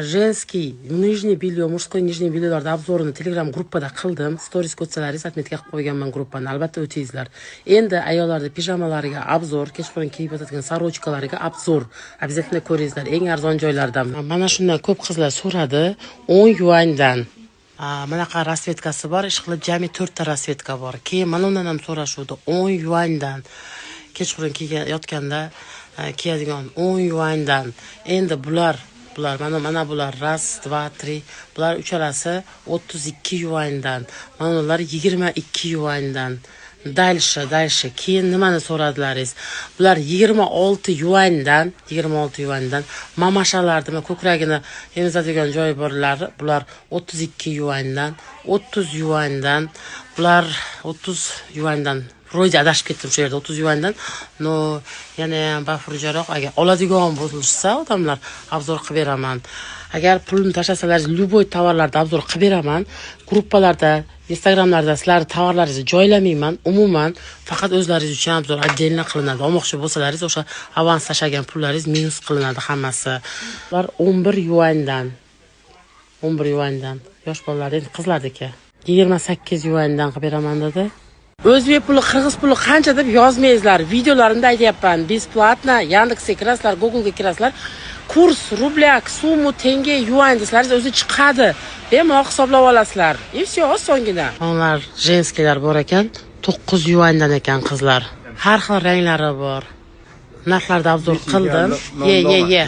Женский, нижний белье, мужской нижний bellyolarda обзорni Telegram gruppada qildim. Stories ko'rsalaringiz atmetga qilib qo'yganman gruppani. Albatta o'tingizlar. Endi ayollarda pijamalariga obzor, kechqurun kiyib yotadigan sorochkalariga obzor. Обязательно ko'ringizlar. Eng arzon joylardan. Mana shundan ko'p qizlar so'radi. 10 yuandan. Manaqa rasvetkasi bor, ishqilib jami 4 ta rasvetka bor. Keyin mana undan ham so'rashuvdi 10 yuandan. Kechqurun yotganda kiyadigan 10 yuandan. Endi bular mana bular ras, 2, 3. Bular uchalasi 32 yuandan. Mana ular 22 yuandan. Dальше. Keyin nimani so'radilaringiz? Bular 26 yuandan. Mamashalarni ko'kragini emizadigan joyi borlar. Bular 32 yuandan, 30 yuandan. Bular 30 yuandan. Ro'yda adashib ketdim shu yerda 30 yuandan. No, yana ham bafurjaroq agar oladigan bo'lsa odamlar obzor qilib beraman. Agar pulni tashlasangiz, любой tovarlarda obzor qilib beraman. Gruppalarda, Instagramlarda sizlarning tovarlaringizni joylamayman. Umuman faqat o'zlaringiz uchun obzor отдельно qilinadi. Olmoqchi bo'lsalaringiz, o'sha avans tashlagan pullaringiz minus qilinadi hammasi. Ular 11 yuandan. 11 yuandan. Yosh bolalar, endi qizlardiki 28 yuandan qilib beraman dedi. O'zbek puli, qirg'iz puli qancha deb yozmaysizlar. Videolarimda aytyapman. Besplatno Yandexga kirasizlar, Google'ga kirasizlar. Kurs rublyak, summu, tenge, yuan deslaringiz o'zi chiqadi. Bemalol hisoblab olasizlar. И все, osongina. Onlar jenskilar bor ekan, 9 yuandan ekan qizlar. Har xil ranglari bor. Narxlarda obzor qildim. Ye.